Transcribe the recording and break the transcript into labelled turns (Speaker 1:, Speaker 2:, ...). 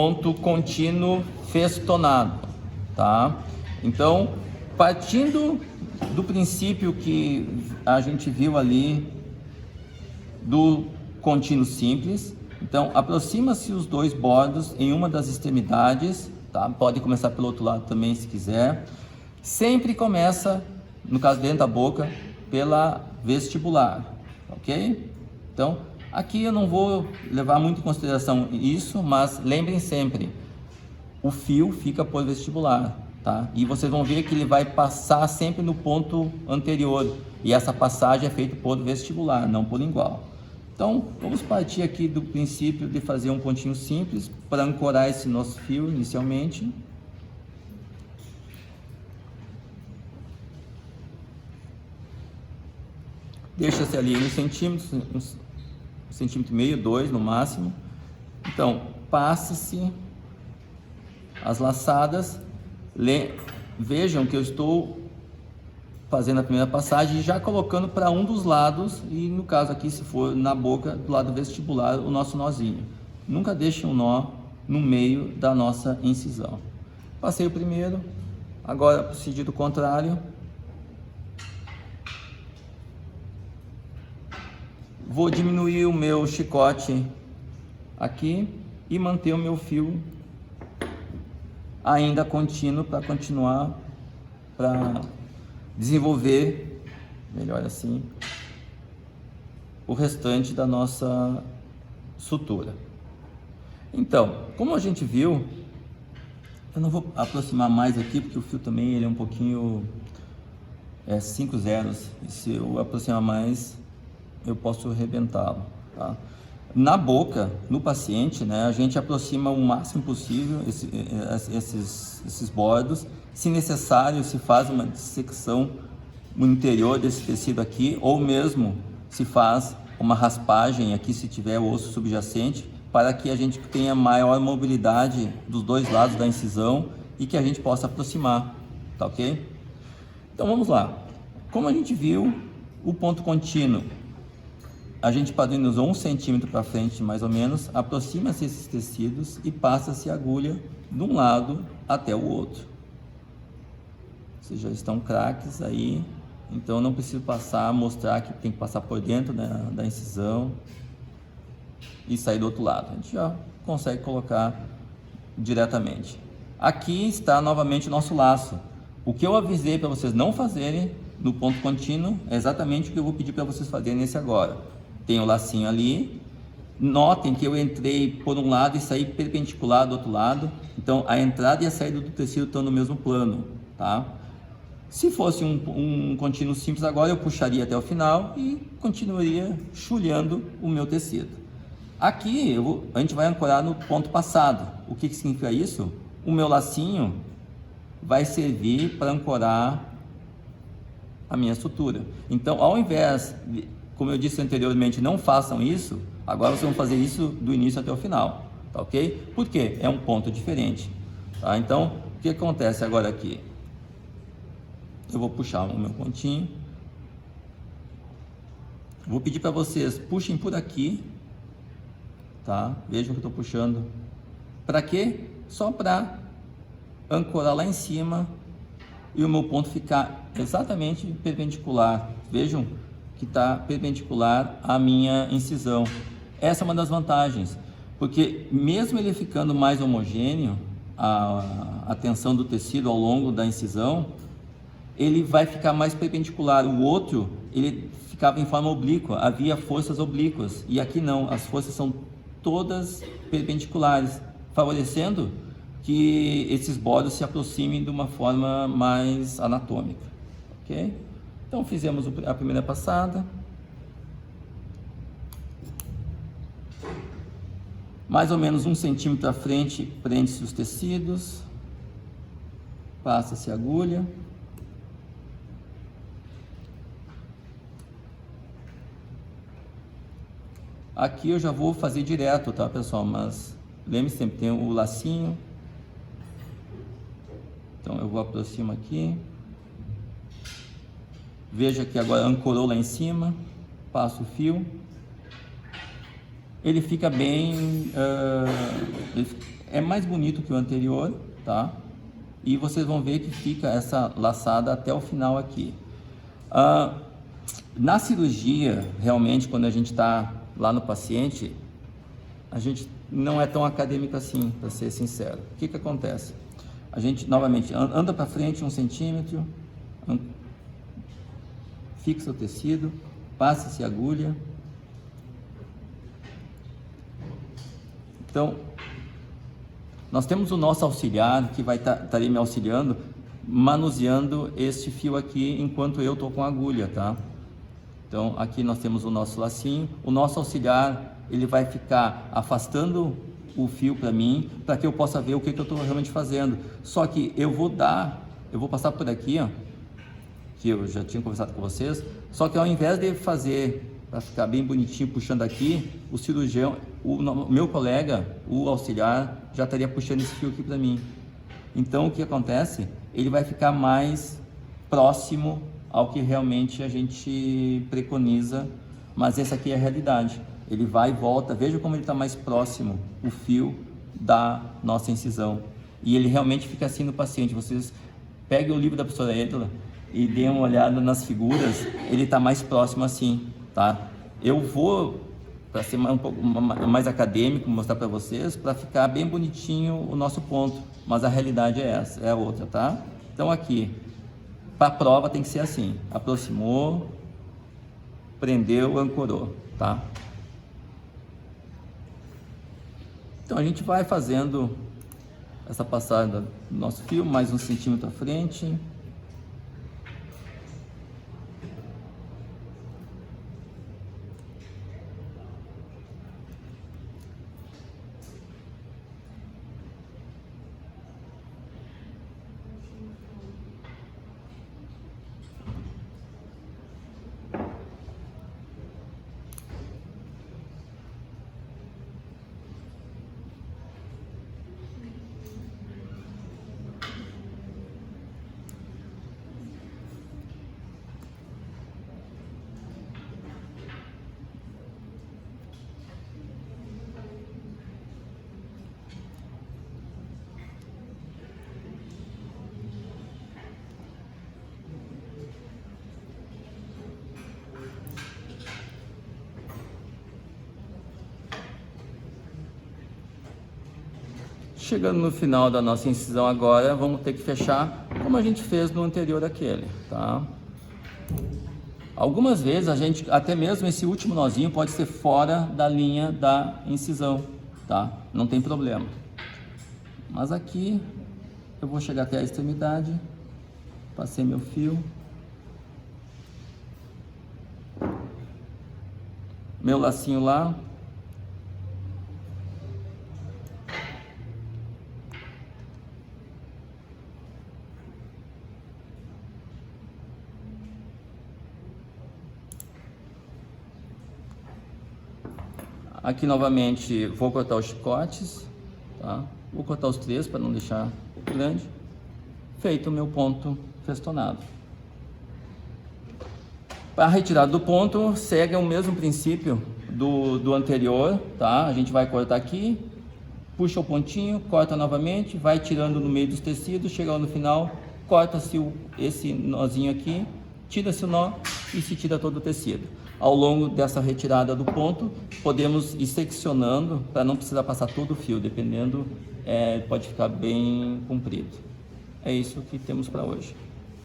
Speaker 1: ponto contínuo festonado, tá? Então, partindo do princípio que a gente viu ali do contínuo simples, então aproxima-se os dois bordos em uma das extremidades, tá? Pode começar pelo outro lado também se quiser. Sempre começa, no caso dentro da boca, pela vestibular, ok? Então, aqui eu não vou levar muito em consideração isso, mas lembrem sempre, o fio fica por vestibular, tá? E vocês vão ver que ele vai passar sempre no ponto anterior, e essa passagem é feita por vestibular, não por lingual. Então, vamos partir aqui do princípio de fazer um pontinho simples para ancorar esse nosso fio inicialmente. Deixa-se ali 1 centímetro, 1,5 centímetro, 2 no máximo. Então, passe-se as laçadas. Vejam que eu estou fazendo a primeira passagem e já colocando para um dos lados, e no caso aqui, se for na boca, do lado vestibular, o nosso nozinho. Nunca deixe um nó no meio da nossa incisão. Passei o primeiro, agora o sentido contrário. Vou diminuir o meu chicote aqui e manter o meu fio ainda contínuo para continuar, para desenvolver, melhor assim, o restante da nossa sutura. Então, como a gente viu, eu não vou aproximar mais aqui, porque o fio também ele é um pouquinho 5 zeros, e se eu aproximar mais, eu posso arrebentá-lo, tá? Na boca, no paciente, né, a gente aproxima o máximo possível esses bordos. Se necessário, se faz uma dissecção no interior desse tecido aqui, ou mesmo se faz uma raspagem aqui se tiver osso subjacente, para que a gente tenha maior mobilidade dos dois lados da incisão e que a gente possa aproximar, tá ok? Então vamos lá. Como a gente viu, o ponto contínuo, a gente padronizou 1 centímetro para frente, mais ou menos, aproxima-se esses tecidos e passa-se a agulha de um lado até o outro. Vocês já estão craques aí, então não preciso mostrar que tem que passar por dentro da incisão e sair do outro lado. A gente já consegue colocar diretamente. Aqui está novamente o nosso laço. O que eu avisei para vocês não fazerem no ponto contínuo é exatamente o que eu vou pedir para vocês fazerem nesse agora. Tem o lacinho ali. Notem que eu entrei por um lado e saí perpendicular do outro lado. Então, a entrada e a saída do tecido estão no mesmo plano, tá? Se fosse um contínuo simples agora, eu puxaria até o final e continuaria chulhando o meu tecido. Aqui, a gente vai ancorar no ponto passado. O que significa isso? O meu lacinho vai servir para ancorar a minha sutura. Então, ao invés de, como eu disse anteriormente, não façam isso, agora vocês vão fazer isso do início até o final, tá ok? Por quê? É um ponto diferente, tá? Então, o que acontece agora aqui? Eu vou puxar o meu pontinho, vou pedir para vocês, puxem por aqui, tá? Vejam que eu estou puxando. Para quê? Só para ancorar lá em cima e o meu ponto ficar exatamente perpendicular. Vejam que está perpendicular à minha incisão. Essa é uma das vantagens, porque mesmo ele ficando mais homogêneo, a tensão do tecido ao longo da incisão, ele vai ficar mais perpendicular. O outro, ele ficava em forma oblíqua, havia forças oblíquas, e aqui não, as forças são todas perpendiculares, favorecendo que esses bordos se aproximem de uma forma mais anatômica, ok? Então fizemos a primeira passada, mais ou menos 1 centímetro à frente, prende-se os tecidos, passa-se a agulha, aqui eu já vou fazer direto, tá pessoal, mas lembre-se sempre, tem o lacinho, então eu vou aproximar aqui. Veja que agora ancorou lá em cima, passo o fio, ele fica bem, é mais bonito que o anterior, tá? E vocês vão ver que fica essa laçada até o final aqui. Na cirurgia, realmente, quando a gente está lá no paciente, a gente não é tão acadêmico assim, para ser sincero. O que acontece? A gente, novamente, anda para frente 1 centímetro, fixa o tecido, passa-se a agulha. Então, nós temos o nosso auxiliar que vai estar me auxiliando, manuseando este fio aqui enquanto eu estou com a agulha, tá? Então, aqui nós temos o nosso lacinho. O nosso auxiliar, ele vai ficar afastando o fio para mim, para que eu possa ver o que eu estou realmente fazendo. Só que eu vou passar por aqui, ó, que eu já tinha conversado com vocês, só que ao invés de fazer, para ficar bem bonitinho, puxando aqui, o cirurgião, o meu colega, o auxiliar, já estaria puxando esse fio aqui para mim. Então, o que acontece? Ele vai ficar mais próximo ao que realmente a gente preconiza, mas essa aqui é a realidade. Ele vai e volta, veja como ele está mais próximo, o fio da nossa incisão. E ele realmente fica assim no paciente. Vocês peguem o livro da professora Edla e deem uma olhada nas figuras, ele está mais próximo assim, tá? Eu vou, para ser um pouco mais acadêmico, mostrar para vocês, para ficar bem bonitinho o nosso ponto, mas a realidade é essa, é a outra, tá? Então aqui, para a prova tem que ser assim, aproximou, prendeu, ancorou, tá? Então a gente vai fazendo essa passada do nosso fio, mais 1 centímetro à frente. Chegando no final da nossa incisão agora, vamos ter que fechar como a gente fez no anterior aquele, tá? Algumas vezes a gente, até mesmo esse último nozinho pode ser fora da linha da incisão, tá? Não tem problema. Mas aqui eu vou chegar até a extremidade, passei meu fio. Meu lacinho lá. Aqui novamente vou cortar os chicotes, tá? Vou cortar os 3 para não deixar grande. Feito o meu ponto festonado. Para a retirada do ponto, segue o mesmo princípio do anterior, tá? A gente vai cortar aqui, puxa o pontinho, corta novamente, vai tirando no meio dos tecidos, chega no final, corta-se esse nozinho aqui, tira-se o nó e se tira todo o tecido. Ao longo dessa retirada do ponto, podemos ir seccionando para não precisar passar todo o fio, dependendo, pode ficar bem comprido. É isso que temos para hoje.